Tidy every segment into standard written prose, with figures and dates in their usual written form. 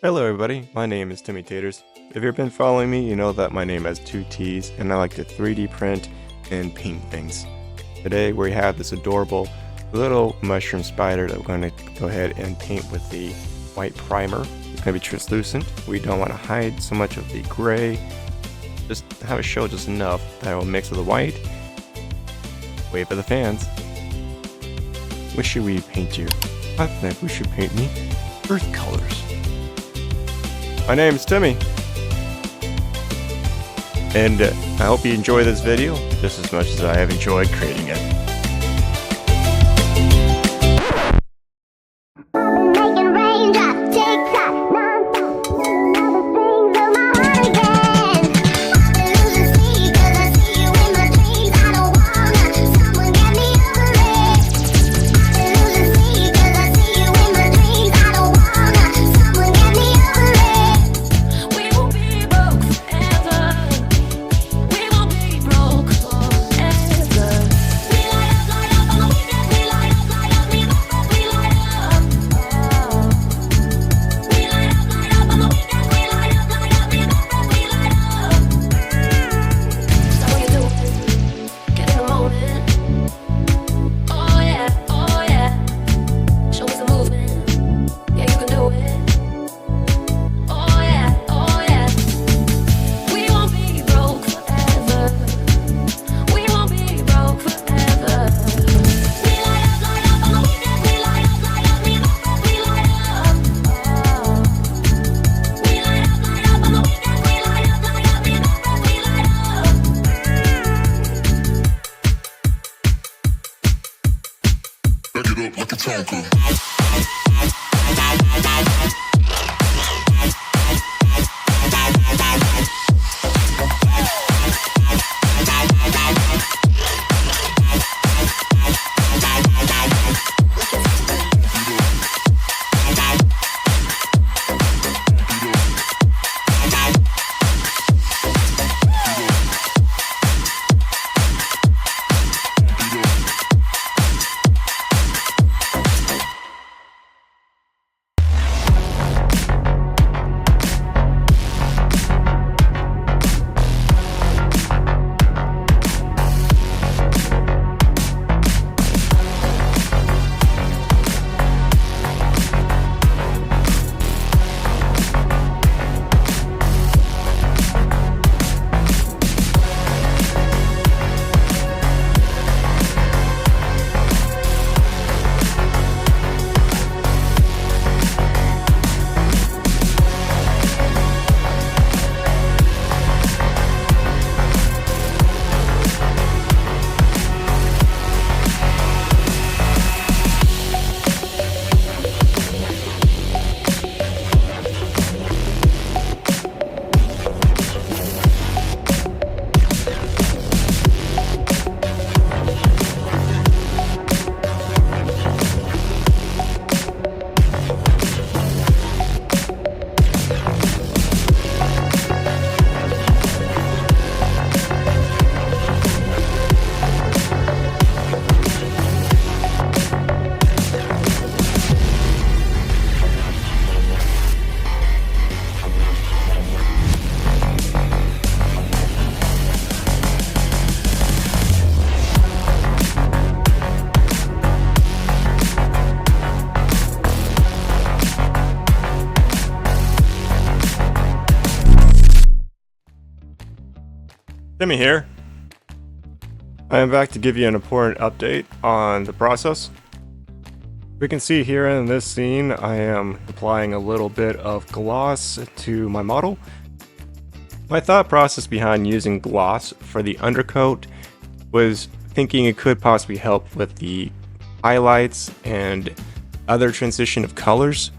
Hello everybody, my name is Timmy Tatters. If you've been following me, you know that my name has two T's and I like to 3D print and paint things. Today we have this adorable little mushroom spider that we're going to go ahead and paint with the white primer. It's going to be translucent. We don't want to hide so much of the gray. Just have it show just enough that it will mix with the white. Wait for the fans. What should we paint you? I think we should paint me earth colors. My name is Timmy, and I hope you enjoy this video just as much as I have enjoyed creating it. Like a talker. Timmy here. I am back to give you an important update on the process. We can see here in this scene I am applying a little bit of gloss to my model. My thought process behind using gloss for the undercoat was thinking it could possibly help with the highlights and other transition of colors.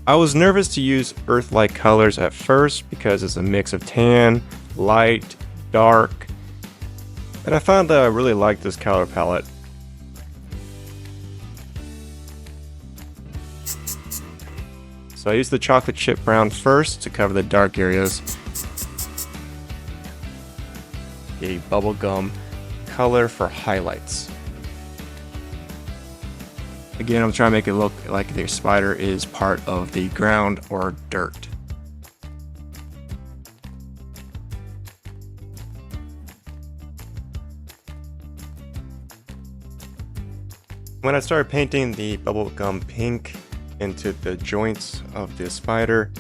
I was nervous to use earth-like colors at first because it's a mix of tan, light, dark, and I found that I really like this color palette. So I used the chocolate chip brown first to cover the dark areas. A bubblegum color for highlights. Again, I'm trying to make it look like the spider is part of the ground or dirt. When I started painting the bubblegum pink into the joints of the spider,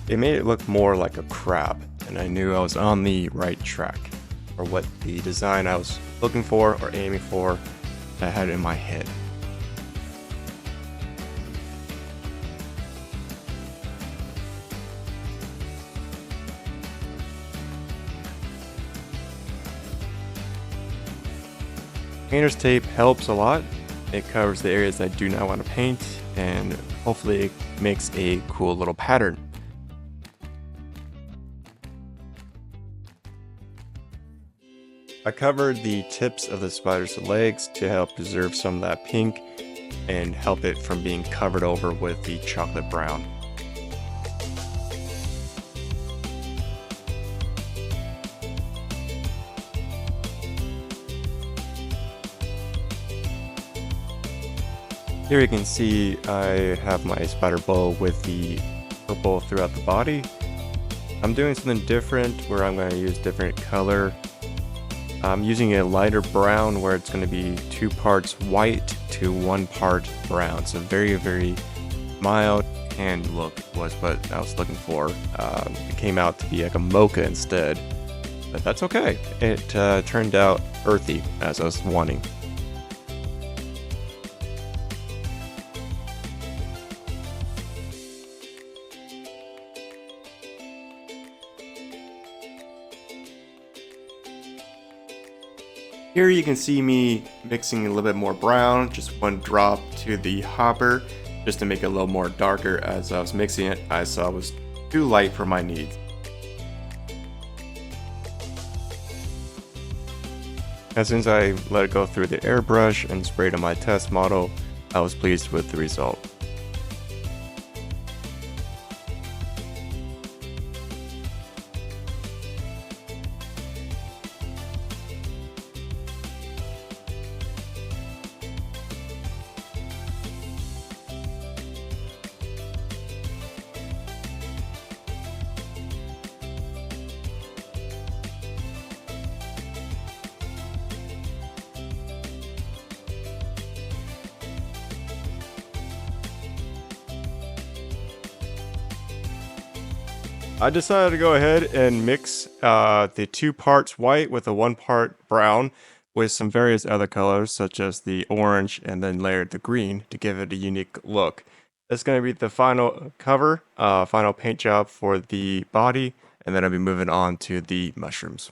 it made it look more like a crab, and I knew I was on the right track, or what the design I was looking for or aiming for I had in my head. Painter's tape helps a lot. It covers the areas I do not want to paint, and hopefully it makes a cool little pattern. I covered the tips of the spider's legs to help preserve some of that pink and help it from being covered over with the chocolate brown. Here you can see I have my spider bow with the purple throughout the body. I'm doing something different where I'm going to use different color. I'm using a lighter brown where it's going to be 2 parts white to 1 part brown. So very mild tan look was what I was looking for. It came out to be like a mocha instead, but that's okay. It turned out earthy as I was wanting. Here you can see me mixing a little bit more brown, just 1 drop to the hopper, just to make it a little more darker. As I was mixing it, I saw it was too light for my needs. As soon as I let it go through the airbrush and sprayed on my test model, I was pleased with the result. I decided to go ahead and mix the 2 parts white with the 1 part brown with some various other colors such as the orange, and then layered the green to give it a unique look. That's going to be the final cover, final paint job for the body, and then I'll be moving on to the mushrooms.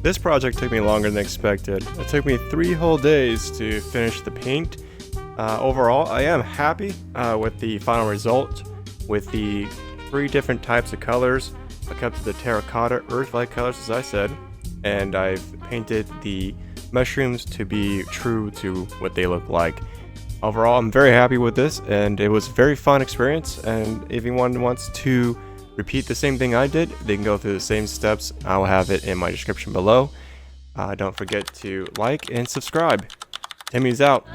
This project took me longer than expected. It took me 3 whole days to finish the paint. Overall, I am happy with the final result. With the 3 different types of colors, I kept the terracotta earth-like colors as I said, and I've painted the mushrooms to be true to what they look like. Overall, I'm very happy with this, and it was a very fun experience, and if anyone wants to repeat the same thing I did, they can go through the same steps. I'll have it in my description below. Don't forget to like and subscribe. Timmy's out.